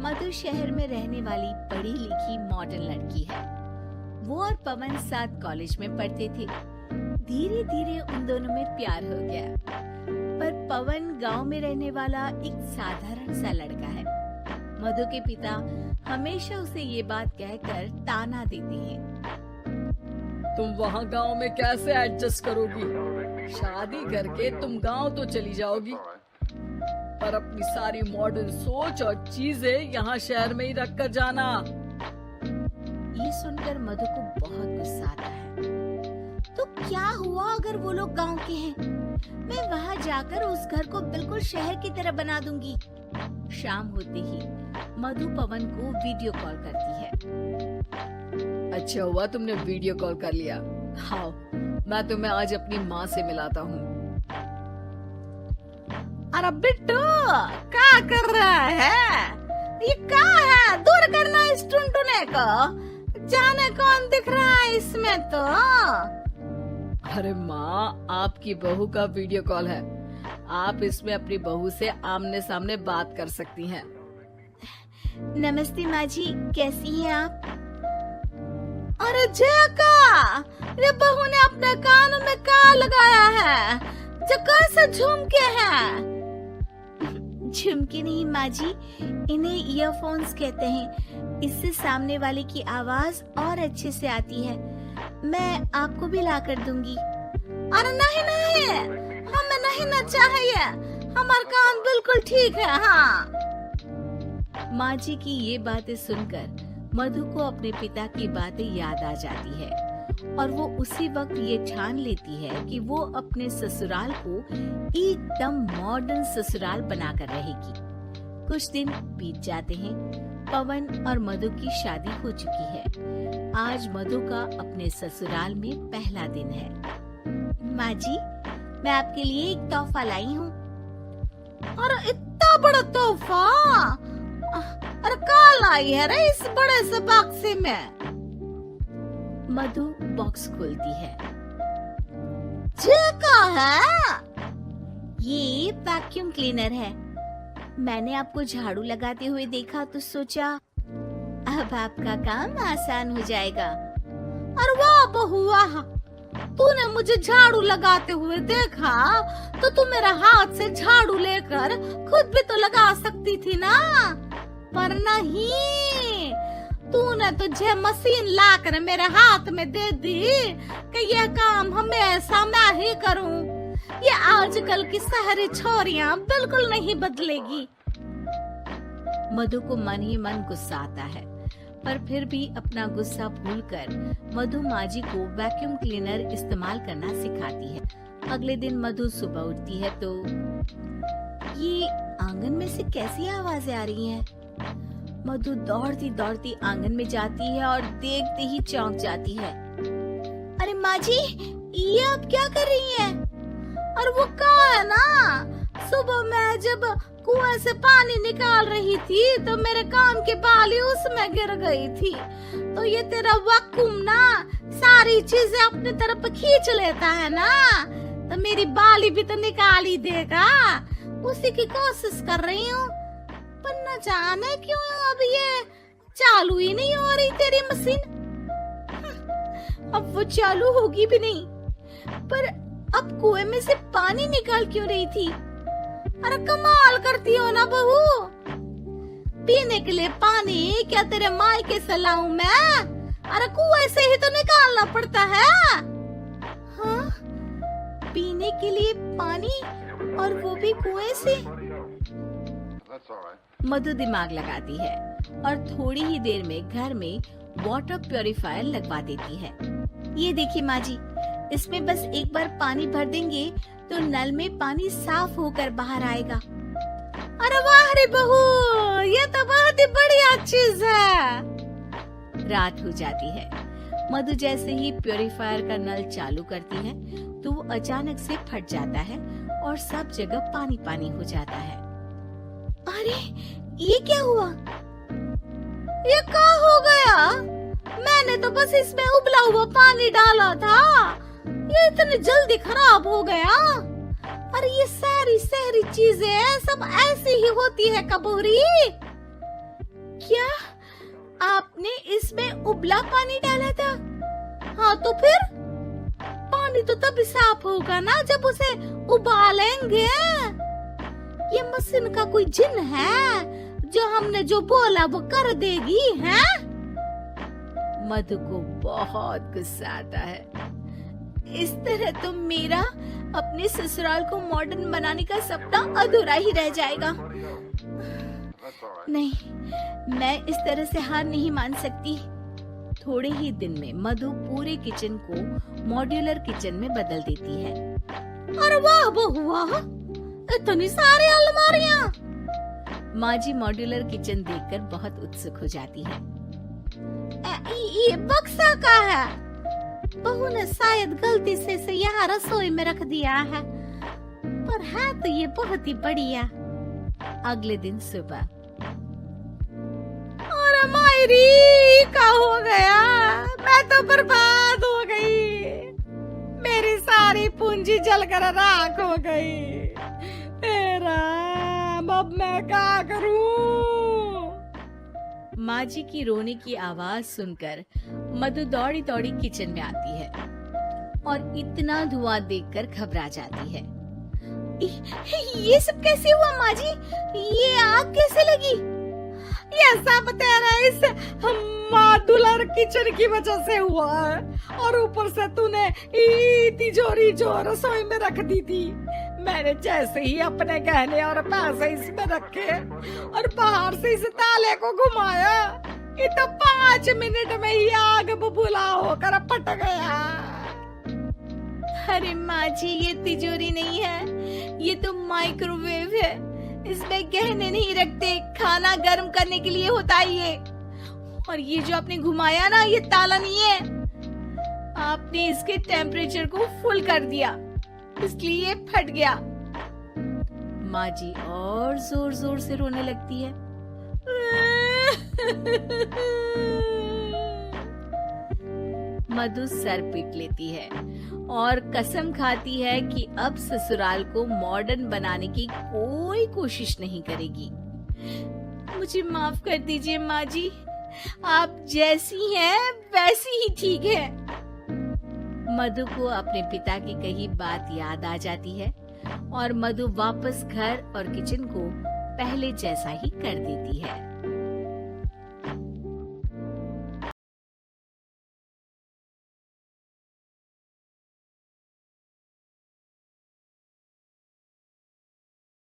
मधु शहर में रहने वाली पढ़ी लिखी मॉडर्न लड़की है। वो और पवन साथ कॉलेज में पढ़ते थे। धीरे धीरे उन दोनों में प्यार हो गया। पर पवन गांव में रहने वाला एक साधारण सा लड़का है। मधु के पिता हमेशा उसे ये बात कहकर ताना देते हैं, तुम वहाँ गांव में कैसे एडजस्ट करोगी? शादी करके तुम गांव तो चली जाओगी, पर अपनी सारी मॉडर्न सोच और चीजें यहाँ शहर में ही रख कर जाना। ये सुनकर मधु को बहुत गुस्सा आता है। तो क्या हुआ अगर वो लोग गांव के हैं? मैं वहाँ जाकर उस घर को बिल्कुल शहर की तरह बना दूंगी। शाम होते ही मधु पवन को वीडियो कॉल करती है। अच्छा हुआ तुमने वीडियो कॉल कर लिया। हाँ, मैं तुम्हें आज अपनी माँ से मिलाता हूँ। अरे बिट्टू, क्या कर रहा है? ये क्या है? दूर करना इस टुनटुने को। जाने कौन दिख रहा है इसमें तो। अरे माँ, आपकी बहू का वीडियो कॉल है। आप इसमें अपनी बहू से आमने सामने बात कर सकती हैं। नमस्ते माँ जी, कैसी हैं आप? अरे जका, ये बहू ने अपने कानों में क्या लगाया है? कैसे झुमके हैं? झुमके नहीं माँ जी, इन्हें ईयरफोन्स कहते हैं। इससे सामने वाले की आवाज और अच्छे से आती है। मैं आपको भी ला कर दूंगी। अरे नहीं नहीं, हमें नहीं ना चाहिए। हमारा कान बिल्कुल ठीक है। हाँ। माँ जी की ये बातें सुनकर मधु को अपने पिता की बातें याद आ जाती है और वो उसी वक्त ये ठान लेती है कि वो अपने ससुराल को एकदम मॉडर्न ससुराल बनाकर रहेगी। कुछ दिन बीत जाते हैं। पवन और मधु की शादी हो चुकी है। आज मधु का अपने ससुराल में पहला दिन है। माँ जी, मैं आपके लिए एक तोहफा लाई हूँ। अरे इतना बड़ा तोहफा! अरे क्या लाई है रे इस बड़े से बक्से में? मधु बॉक्स खोलती है। ये क्या है? ये वैक्यूम क्लीनर है। मैंने आपको झाड़ू लगाते हुए देखा तो सोचा अब आपका काम आसान हो जाएगा। अरे वाह बहुआ, तूने मुझे झाड़ू लगाते हुए देखा तो तू मेरा हाथ से झाड़ू लेकर खुद भी तो लगा सकती थी ना। पर नहीं, तूने तुझे मशीन लाकर मेरे हाथ में दे दी कि यह काम हमेशा मैं ही करूं। ये आजकल की शहरी छोरियां बिल्कुल नहीं बदलेगी। मधु को मन ही मन गुस्सा आता है, पर फिर भी अपना गुस्सा भूलकर मधु माँ जी को वैक्यूम क्लीनर इस्तेमाल करना सिखाती है। अगले दिन मधु सुबह उठती है तो ये आंगन में से कैसी आवाजें आ रही हैं? मधु दौड़ती दौड़ती आंगन में जाती है और देखते ही चौंक जाती है। अरे माँ जी, ये आप क्या कर रही हैं? और वो क्या है ना, सुबह मैं जब कुएं से पानी निकाल रही थी तो मेरे कान की बाली उसमें गिर गई थी। तो ये तेरा वैक्यूम ना सारी चीजें अपनी तरफ खींच लेता है ना, तो मेरी बाली भी तो निकाल ही देगा। उसी की कोशिश कर रही हूँ, पर न जाने क्यों अब ये चालू ही नहीं हो रही तेरी मशीन। अब वो चालू होगी भी नहीं, पर अब कुएं में से पानी निकाल क्यों रही थी? अरे कमाल करती हो ना बहू। पीने के लिए पानी क्या तेरे मायके से लाऊं मैं? अरे कुएं से ही तो निकालना पड़ता है। हाँ, पीने के लिए पानी और वो भी कुएं से। मधु दिमाग लगाती है और थोड़ी ही देर में घर में वाटर प्यूरिफायर लगवा देती है। ये देखिए माँ जी, इसमें बस एक बार पानी भर देंगे तो नल में पानी साफ होकर बाहर आएगा। अरे वाह रे बहू, ये तो बहुत ही बढ़िया चीज है। रात हो जाती है। मधु जैसे ही प्यूरिफायर का नल चालू करती है तो वो अचानक से फट जाता है और सब जगह पानी पानी हो जाता है। अरे ये क्या हुआ? ये क्या हो गया? मैंने तो बस इसमें उबला हुआ पानी डाला था, ये इतनी जल्दी खराब हो गया। अरे ये सारी शहरी चीजें सब ऐसी ही होती है कबूरी। क्या आपने इसमें उबला पानी डाला था? हाँ तो फिर पानी तो तभी साफ होगा ना जब उसे उबालेंगे। ये मशीन का कोई जिन है जो हमने जो बोला वो कर देगी है? मधु को बहुत गुस्सा आता है। इस तरह तो मेरा अपने ससुराल को मॉडर्न बनाने का सपना अधूरा ही रह जाएगा। नहीं, मैं इस तरह से हार नहीं मान सकती। थोड़े ही दिन में मधु पूरे किचन को मॉड्यूलर किचन में बदल देती है। अरे वाह वाह, इतनी सारी अलमारियां! माँ जी मॉड्यूलर किचन देखकर बहुत उत्सुक हो जाती है। ये बक्सा का है? बहू ने शायद गलती से इसे यहाँ रसोई में रख दिया है, पर है तो ये बहुत ही बढ़िया। अगले दिन सुबह, अरे मायरी क्या हो गया? मैं तो बर्बाद हो गई, मेरी सारी पूंजी जलकर राख हो गई। अब मैं क्या करूं? माँ जी की रोने की आवाज सुनकर मधु दौड़ी दौड़ी किचन में आती है और इतना धुआं देखकर घबरा जाती है। ये सब कैसे हुआ माँ जी? ये आग कैसे लगी? ये सब तेरा इस मॉड्यूलर किचन की वजह से हुआ है, और ऊपर से तूने तिजोरी जो रसोई में रख दी थी, मैंने जैसे ही अपने गहने और पैसे इसमें रखे और बाहर से इस ताले को घुमाया, ये तो 5 मिनट में ही आग बबूला होकर फट गया। अरे माँ जी, ये तिजोरी नहीं है, ये तो माइक्रोवेव है। इसमें गहने नहीं रखते, खाना गर्म करने के लिए होता है ये। और ये जो आपने घुमाया ना, ये ताला नहीं है, आपने इसके टेम्परेचर को फुल कर दिया, इसलिए ये फट गया। माँ जी और जोर जोर से रोने लगती है। मधु सर पीट लेती है और कसम खाती है कि अब ससुराल को मॉडर्न बनाने की कोई कोशिश नहीं करेगी। मुझे माफ कर दीजिए माँ जी, आप जैसी हैं वैसी ही ठीक है। मधु को अपने पिता की कही बात याद आ जाती है और मधु वापस घर और किचन को पहले जैसा ही कर देती है।